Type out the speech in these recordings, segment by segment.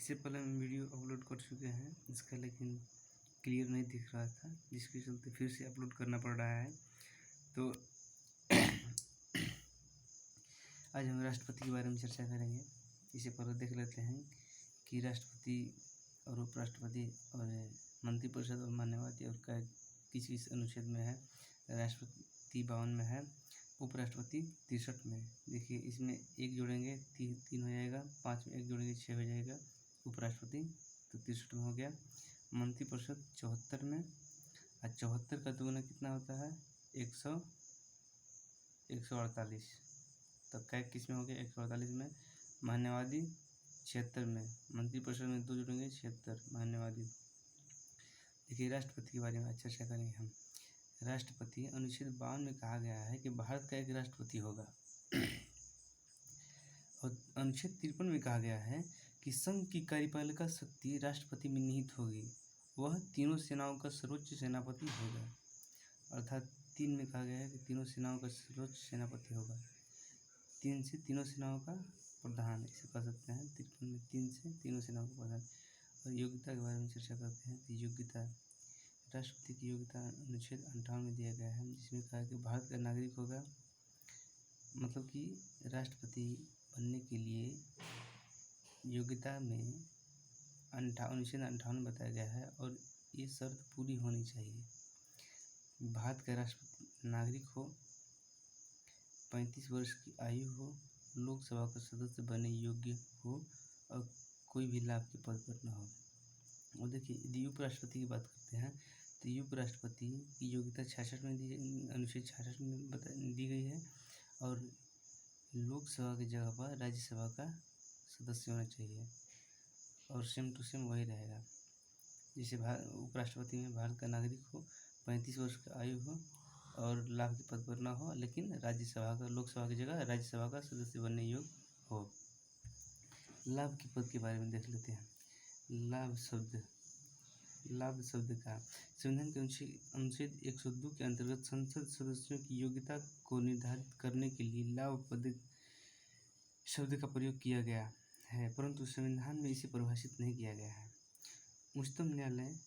इससे पहले हम वीडियो अपलोड कर चुके हैं इसका, लेकिन क्लियर नहीं दिख रहा था, जिसके चलते फिर से अपलोड करना पड़ रहा है। तो आज हम राष्ट्रपति के बारे में चर्चा करेंगे। इससे पहले देख लेते हैं कि राष्ट्रपति और उपराष्ट्रपति और मंत्रिपरिषद और मान्यवादी और किस किस अनुच्छेद में है। राष्ट्रपति 52 में है, उपराष्ट्रपति 63 में। देखिए इसमें एक जोड़ेंगे 3 हो जाएगा, 5 में एक जोड़ेंगे 6 हो जाएगा, उपराष्ट्रपति तो 63 में हो गया। मंत्रिपरिषद 74 में, और 74 का दुगुना कितना होता है 148। तो कै किस में हो गया 148 में। मान्यवादी 76 में, मंत्रिपरिषद में 2 जुड़ेंगे 76, मान्यवादी। देखिए राष्ट्रपति के बारे में आज चर्चा करेंगे हम। राष्ट्रपति अनुच्छेद 52 में कहा गया है कि भारत का एक राष्ट्रपति होगा। और अनुच्छेद 53 में कहा गया है कि संघ की कार्यपालिका शक्ति राष्ट्रपति में निहित होगी, वह तीनों सेनाओं का सर्वोच्च सेनापति होगा। अर्थात 3 में कहा गया है कि तीनों सेनाओं का सर्वोच्च सेनापति होगा। 3 से तीनों सेनाओं का प्रधान इसे कह सकते हैं। 53 में 3 से तीनों सेनाओं का प्रधान। और योग्यता के बारे में चर्चा करते हैं। तो योग्यता, राष्ट्रपति की योग्यता अनुच्छेद 58 में दिया गया है, जिसमें कहा कि भारत का नागरिक होगा। मतलब कि राष्ट्रपति बनने के लिए योग्यता में अनुच्छेद 58 बताया गया है, और ये शर्त पूरी होनी चाहिए। भारत का राष्ट्रपति नागरिक हो, 35 वर्ष की आयु हो, लोकसभा का सदस्य बनने योग्य हो, और कोई भी लाभ के पद पर न हो। और देखिए यदि उपराष्ट्रपति की बात करते हैं तो उपराष्ट्रपति की योग्यता 66 में अनुच्छेद 66 में दी गई है, और लोकसभा की जगह पर राज्यसभा का सदस्य होना चाहिए, और सेम टू सेम वही रहेगा। जैसे उपराष्ट्रपति में भारत का नागरिक हो, 35 वर्ष की आयु हो, और लाभ के पद पर न हो, लेकिन राज्यसभा का, लोकसभा की जगह राज्यसभा का सदस्य बनने योग्य हो। लाभ के पद के बारे में देख लेते हैं। लाभ शब्द का संविधान के अनुच्छेद 102 के अंतर्गत संसद सदस्यों की योग्यता को निर्धारित करने के लिए लाभ पद शब्द का प्रयोग किया गया है, परंतु संविधान में इसे परिभाषित नहीं किया गया है। उच्चतम न्यायालय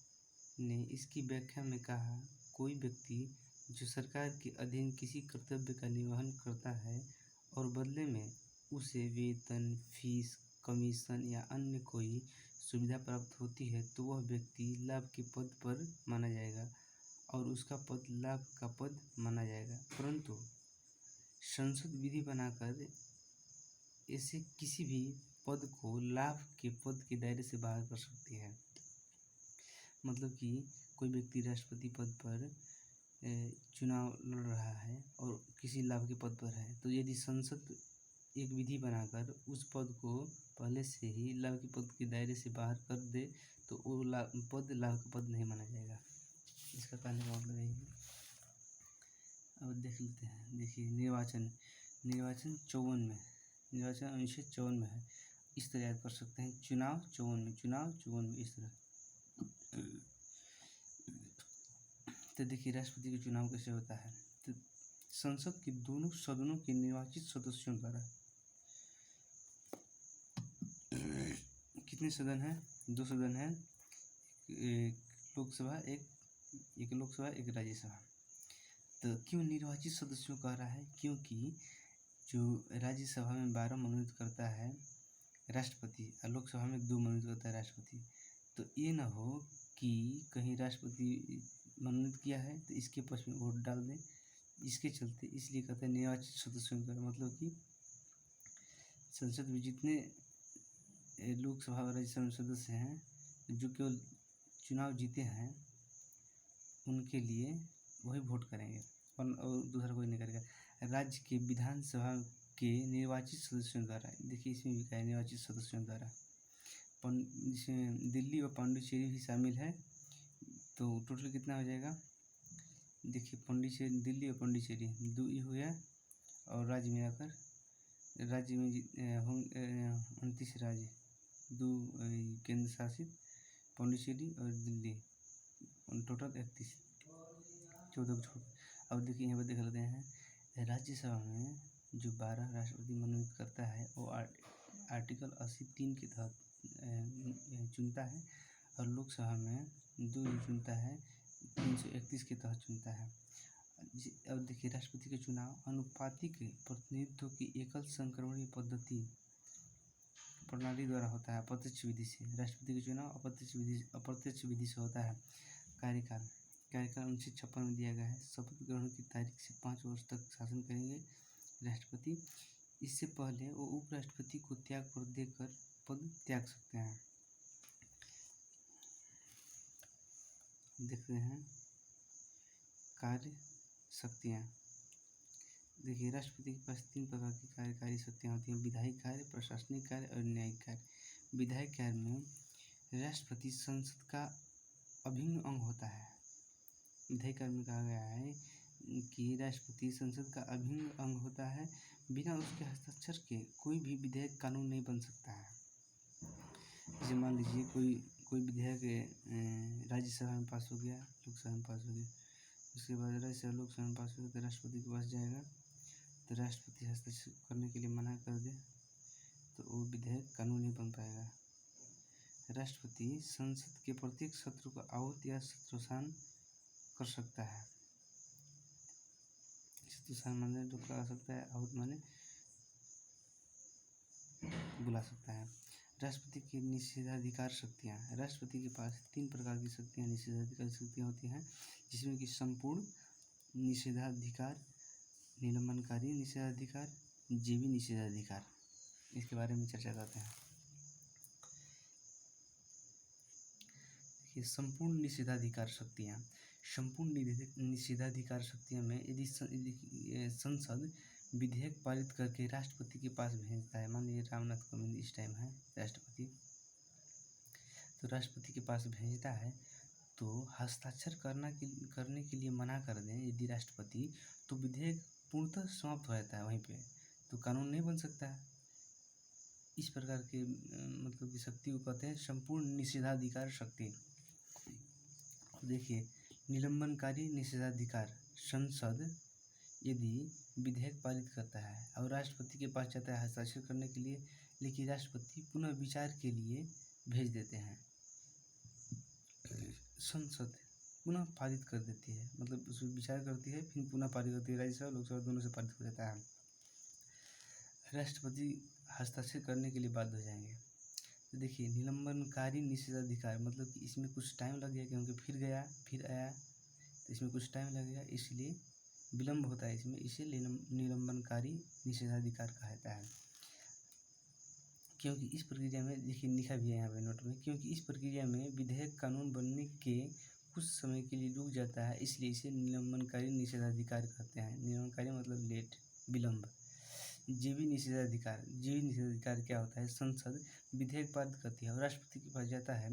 ने इसकी व्याख्या में कहा, कोई व्यक्ति जो सरकार के अधीन किसी कर्तव्य का निर्वहन करता है और बदले में उसे वेतन, फीस, कमीशन या अन्य कोई सुविधा प्राप्त होती है, तो वह व्यक्ति लाभ के पद पर माना जाएगा और उसका पद लाभ का पद माना जाएगा। परंतु संसद विधि बनाकर ऐसे किसी भी पद को लाभ के पद के दायरे से बाहर कर सकती है। मतलब कि कोई व्यक्ति राष्ट्रपति पद पर चुनाव लड़ रहा है और किसी लाभ के पद पर है, तो यदि संसद एक विधि बनाकर उस पद को पहले से ही लाभ के पद के दायरे से बाहर कर दे, तो वो पद लाभ का पद नहीं माना जाएगा। इसका कहने का मतलब यही है। अब देख लेते हैं। देखिए निर्वाचन 54 में, निर्वाचन अनुच्छेद 54 में है। इस तरह याद कर सकते हैं, चुनाव 54 में इस तरह। तो देखिए राष्ट्रपति का चुनाव कैसे होता है। तो संसद के दोनों सदनों के निर्वाचित सदस्यों द्वारा, कितने सदन हैं 2 सदन हैं, एक लोकसभा एक राज्यसभा। तो क्यों निर्वाचित सदस्यों कह रहा है, क्योंकि जो राज्यसभा में 12 मनोनीत करता है राष्ट्रपति और लोकसभा में 2 मनोनीत करता है राष्ट्रपति, तो ये ना हो कि कहीं राष्ट्रपति मनोनीत किया है तो इसके पक्ष में वोट डाल दें, इसके चलते इसलिए कहते हैं निर्वाचित सदस्यों का। मतलब कि संसद में जितने लोकसभा और राज्यसभा सदस्य हैं जो केवल चुनाव जीते हैं, उनके लिए वही वोट करेंगे और दूसरा कोई नहीं करेगा। राज्य के विधानसभा के निर्वाचित सदस्यों द्वारा, देखिए इसमें भी कहा है निर्वाचित सदस्यों द्वारा, जिसमें दिल्ली और पांडिचेरी भी शामिल है। तो टोटल कितना हो जाएगा, देखिए पांडिचेरी, दिल्ली और पांडिचेरी 2 ही हो गया, और राज्य में आकर राज्य में 29 राज्य, 2 केंद्र शासित पांडिचेरी और दिल्ली, टोटल 31, 14 को छोड़। अब देखिए यहाँ पर देख लेते हैं राज्यसभा में जो 12 राष्ट्रपति मनोनीत करता है, वो आर्टिकल 80(3) के तहत चुनता है और लोकसभा में 2 चुनता है, 331 के तहत चुनता है। अब देखिए, राष्ट्रपति के चुनाव अनुपातिक प्रतिनिधित्व की एकल संक्रमणीय पद्धति प्रणाली द्वारा होता है, अप्रत्यक्ष विधि से। राष्ट्रपति का चुनाव अप्रत्यक्ष विधि से होता है। कार्यकाल अनुच्छेद 56 में दिया गया है। शपथ ग्रहण की तारीख से 5 वर्ष तक शासन करेंगे राष्ट्रपति। इससे पहले वो उपराष्ट्रपति को त्याग पत्र देकर पद त्याग सकते हैं। देखते हैं कार्य शक्तियाँ। देखिए, राष्ट्रपति के पास 3 प्रकार की कार्यकारी शक्तियाँ होती हैं: विधायिक कार्य, प्रशासनिक कार्य और न्यायिक कार्य। विधायिक कार्य में राष्ट्रपति संसद का अभिन्न अंग होता है। विधायिक कार्य में कहा गया है कि राष्ट्रपति संसद का अभिन्न अंग होता है। बिना उसके हस्ताक्षर के कोई भी विधेयक कानून नहीं बन सकता है। जैसे मान लीजिए कोई विधेयक राज्यसभा में पास हो गया, लोकसभा में पास हो गया, उसके बाद राज्यसभा लोकसभा में पास हो गया तो राष्ट्रपति के पास जाएगा, तो राष्ट्रपति हस्ताक्षर करने के लिए मना कर दे तो वो विधेयक कानून नहीं बन पाएगा। राष्ट्रपति संसद के प्रत्येक सत्र को आहूत या शत्रुसान कर सकता है। शत्रुसान माने जो करा सकता है, आहूत माने बुला सकता है। राष्ट्रपति की निषेधाधिकार शक्तियाँ। राष्ट्रपति के पास 3 प्रकार की शक्तियाँ, निषेधाधिकार शक्तियाँ होती हैं, जिसमें कि संपूर्ण निषेधाधिकार, निलंबनकारी निषेधाधिकार, जीवी निषेधाधिकार। इसके बारे में चर्चा करते हैं। देखिए, संपूर्ण निषेधाधिकार शक्तियाँ। संपूर्ण निषेधाधिकार शक्तियों में यदि संसद विधेयक पारित करके राष्ट्रपति के पास भेजता है, मान लीजिए रामनाथ कोविंद इस टाइम है राष्ट्रपति, तो राष्ट्रपति के पास भेजता है तो हस्ताक्षर करने के लिए मना कर दें यदि राष्ट्रपति, तो विधेयक पूर्णतः समाप्त हो जाता है वहीं पे, तो कानून नहीं बन सकता है। इस प्रकार के मतलब की शक्ति को कहते हैं संपूर्ण निषेधाधिकार शक्ति। देखिए, निलंबनकारी निषेधाधिकार। संसद यदि विधेयक पारित करता है और राष्ट्रपति के पास जाता है हस्ताक्षर करने के लिए, लेकिन राष्ट्रपति पुनः विचार के लिए भेज देते हैं, संसद पुनः पारित कर देती है, मतलब उसमें विचार करती है फिर पुनः पारित करती है। राज्यसभा लोकसभा दोनों से पारित हो जाता है। राष्ट्रपति हस्ताक्षर करने के लिए बाध्य हो जाएंगे। तो देखिए, निलंबनकारी निषेधाधिकार मतलब कि इसमें कुछ टाइम लग गया, क्योंकि फिर गया फिर आया, तो इसमें कुछ टाइम लगेगा, इसलिए विलम्ब होता है इसमें, इसे निलंबनकारी निषेधाधिकार कहा जाता है। क्योंकि इस प्रक्रिया में, देखिए लिखा भी है यहाँ पे नोट में, क्योंकि इस प्रक्रिया में विधेयक कानून बनने के कुछ समय के लिए रुक जाता है, इसलिए इसे निलंबनकारी निषेधाधिकार कहते हैं। निलंबनकारी मतलब लेट, विलम्ब। जीवी निषेधाधिकार क्या होता है? संसद विधेयक पारित करती है और राष्ट्रपति के पास जाता है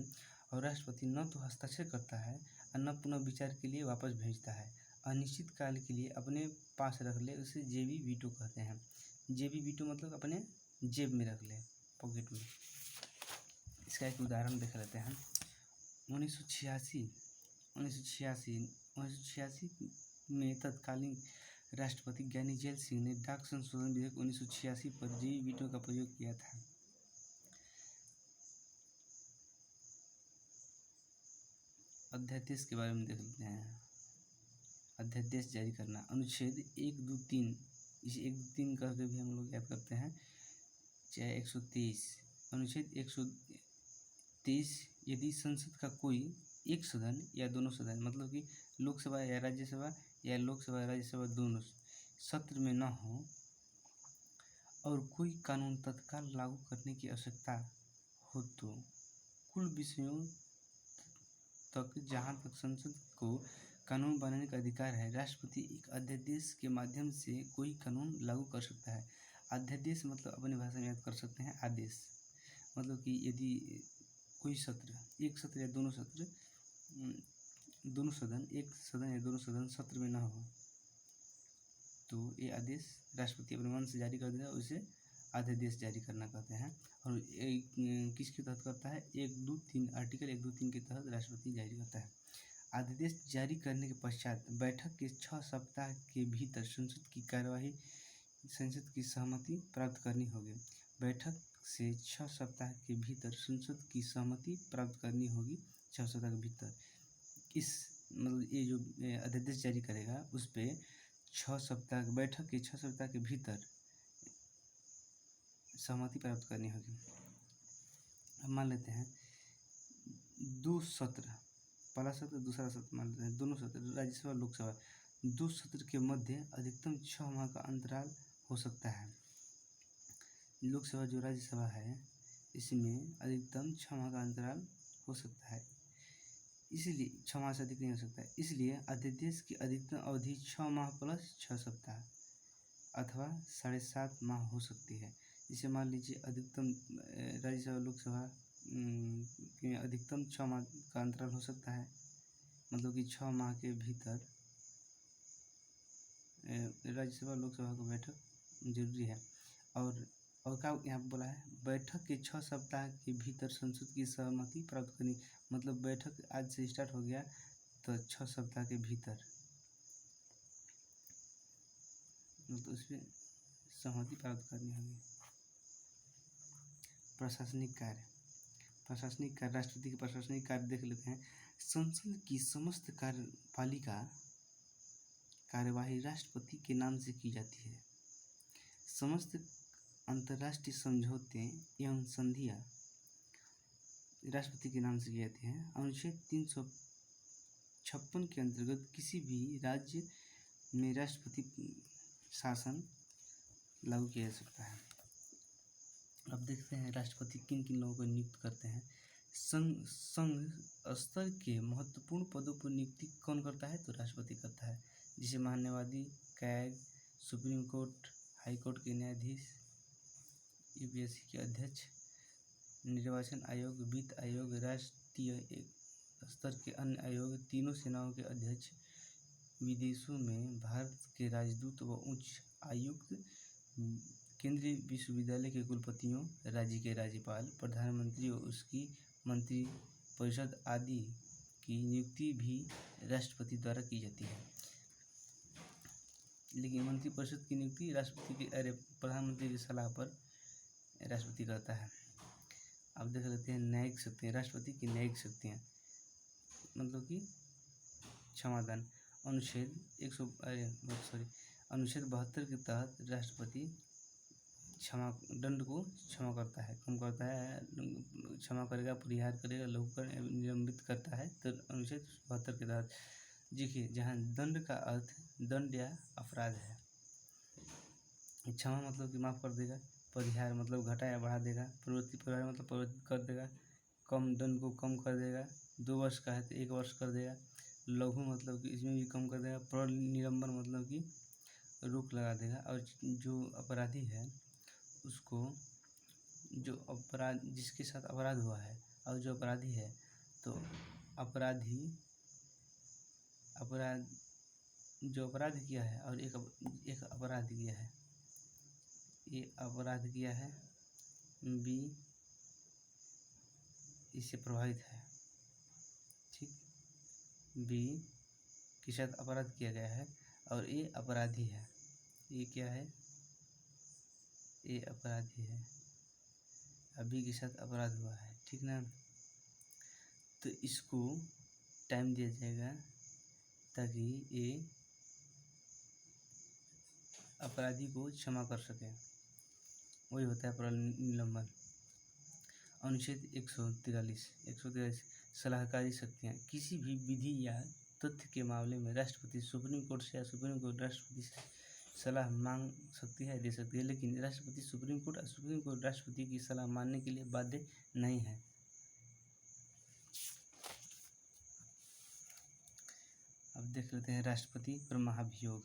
और राष्ट्रपति न तो हस्ताक्षर करता है और न पुनः विचार के लिए वापस भेजता है, अनिश्चित काल के लिए अपने पास रख ले, उसे जेबी वीटो कहते हैं। जेबी वीटो मतलब अपने जेब में रख ले, पॉकेट में। इसका एक उदाहरण देख लेते हैं। 1986 में तत्कालीन राष्ट्रपति ज्ञानी जैल सिंह ने डाक संशोधन विधेयक 1986 पर जेबी वीटो का प्रयोग किया था। अध्यादेश के बारे में देख लेते हैं। अध्यादेश जारी करना, अनुच्छेद 1, 2, 3, इसे 1, 2, 3 करके भी हम लोग याद करते हैं, चाहे 123। अनुच्छेद 123, यदि संसद का कोई एक सदन या दोनों सदन, मतलब कि लोकसभा या राज्यसभा या लोकसभा राज्यसभा दोनों सत्र में न हो और कोई कानून तत्काल लागू करने की आवश्यकता हो, तो कुल विषयों तक जहाँ तक संसद को कानून बनाने का अधिकार है, राष्ट्रपति एक अध्यादेश के माध्यम से कोई कानून लागू कर सकता है। अध्यादेश मतलब अपनी भाषा में याद कर सकते हैं आदेश, मतलब कि यदि कोई सत्र, एक सत्र या दोनों सत्र, दोनों सदन, एक सदन या दोनों सदन सत्र में न हो, तो ये आदेश राष्ट्रपति अपने मन से जारी कर देगा, उसे अध्यादेश जारी करना कहते हैं। और किसके तहत करता है? 1, 2, 3, आर्टिकल 1, 2, 3 के तहत राष्ट्रपति जारी करता है। अध्यादेश जारी करने के पश्चात बैठक के 6 सप्ताह के भीतर संसद की सहमति प्राप्त करनी होगी। बैठक से 6 सप्ताह के भीतर संसद की सहमति प्राप्त करनी होगी। 6 सप्ताह के भीतर इस मतलब ये जो अध्यादेश जारी करेगा उस पर 6 सप्ताह बैठक के 6 सप्ताह के भीतर सहमति प्राप्त करनी होगी। अब मान लेते हैं 2 सत्र, पहला सत्र दूसरा सत्र मान लेते हैं, दोनों सत्र राज्यसभा लोकसभा 2 सत्र के मध्य अधिकतम 6 माह का अंतराल हो सकता है। लोकसभा जो राज्यसभा है इसमें अधिकतम 6 माह का अंतराल हो सकता है, इसलिए 6 माह से अधिक नहीं हो सकता है। इसलिए अध्यादेश की अधिकतम अवधि 6 माह प्लस 6 सप्ताह अथवा 7.5 माह हो सकती है। जिसे मान लीजिए अधिकतम राज्यसभा लोकसभा में अधिकतम 6 माह का अंतराल हो सकता है, मतलब कि 6 माह के भीतर राज्यसभा लोकसभा को बैठक जरूरी है। और क्या यहाँ पर बोला है, बैठक के 6 सप्ताह के भीतर संसद की सहमति प्राप्त करनी, मतलब बैठक आज से स्टार्ट हो गया तो 6 सप्ताह के भीतर मतलब उसमें सहमति प्राप्त करनी होगी। प्रशासनिक कार्य, राष्ट्रपति के प्रशासनिक कार्य देख लेते हैं। संसद की समस्त कार्यपालिका कार्यवाही राष्ट्रपति के नाम से की जाती है। समस्त अंतर्राष्ट्रीय समझौते एवं संधियां राष्ट्रपति के नाम से की जाती हैं। अनुच्छेद 356 के अंतर्गत किसी भी राज्य में राष्ट्रपति शासन लागू किया जा सकता है। अब देखते हैं राष्ट्रपति किन किन लोगों को नियुक्त करते हैं। संघ स्तर के महत्वपूर्ण पदों पर नियुक्ति कौन करता है, तो राष्ट्रपति करता है, जिसे महान्यायवादी, CAG, supreme court, high court के न्यायाधीश, यूपीएससी के अध्यक्ष, निर्वाचन आयोग, वित्त आयोग, राष्ट्रीय स्तर के अन्य आयोग, तीनों सेनाओं के अध्यक्ष, विदेशों में भारत के राजदूत व उच्च आयुक्त, केंद्रीय विश्वविद्यालय के कुलपतियों, राज्य के राज्यपाल, प्रधानमंत्री और उसकी मंत्रिपरिषद आदि की नियुक्ति भी राष्ट्रपति द्वारा की जाती है। लेकिन मंत्रिपरिषद की नियुक्ति राष्ट्रपति के प्रधानमंत्री की सलाह पर राष्ट्रपति करता है। अब देख लेते हैं न्यायिक शक्तियाँ, राष्ट्रपति की न्यायिक शक्तियाँ, मतलब कि क्षमादान। अनुच्छेद 72 के तहत राष्ट्रपति दंड को क्षमा करता है, कम करता है, क्षमा करेगा, परिहार करेगा, लघुकरण एवं निलंबित करता है। तो अनुच्छेद 72 के तहत देखिए, जहाँ दंड का अर्थ दंड या अपराध है, क्षमा मतलब कि माफ़ कर देगा, परिहार मतलब घटा या बढ़ा देगा, प्रवृत्ति परिहार मतलब प्रवृत्ति कर देगा, कम दंड को कम कर देगा, 2 वर्ष का है तो 1 वर्ष कर देगा, लघु मतलब कि इसमें भी कम कर देगा, प्रल निलंबन मतलब कि रोक लगा देगा। और जो अपराधी है उसको, जो अपराध जिसके साथ अपराध हुआ है और जो अपराधी है तो जो अपराध किया है और एक अपराध किया है, ये अपराध किया है, बी इससे प्रभावित है, ठीक, बी के साथ अपराध किया गया है और ये अपराधी है, ये क्या है, ये अपराधी है, अभी के साथ अपराध हुआ है, ठीक ना। तो इसको टाइम दिया जाएगा ताकि ये अपराधी को क्षमा कर सके, वही होता है प्रल निलंबन। अनुच्छेद 143 सलाहकारी शक्तियाँ, किसी भी विधि या तथ्य के मामले में राष्ट्रपति सुप्रीम कोर्ट से या सुप्रीम कोर्ट राष्ट्रपति से सलाह मांग सकती है, दे सकती है, लेकिन राष्ट्रपति सुप्रीम कोर्ट और सुप्रीम कोर्ट राष्ट्रपति की सलाह मानने के लिए बाध्य नहीं है। अब देख लेते हैं राष्ट्रपति पर महाभियोग।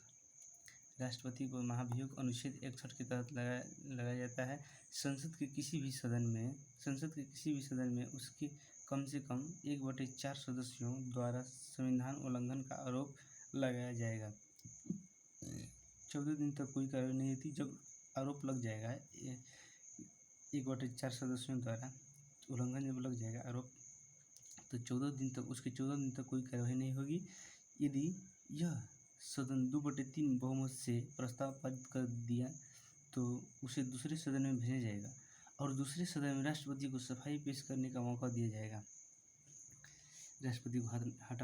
राष्ट्रपति पर महाभियोग अनुच्छेद 61 के तहत लगाया जाता है। संसद के किसी भी सदन में उसके कम से कम 1/4 सदस्यों द्वारा संविधान उल्लंघन का आरोप लगाया जाएगा। 14 दिन तक कोई कार्रवाई नहीं होती। जब आरोप लग जाएगा 1/4 सदस्यों द्वारा उल्लंघन जब लग जाएगा आरोप, तो 14 दिन तक कोई कार्रवाई नहीं होगी। यदि यह सदन 2/3 बहुमत से प्रस्ताव पारित कर दिया तो उसे दूसरे सदन में भेजा जाएगा और दूसरे सदन में राष्ट्रपति को सफाई पेश करने का मौका दिया जाएगा। राष्ट्रपति को हटा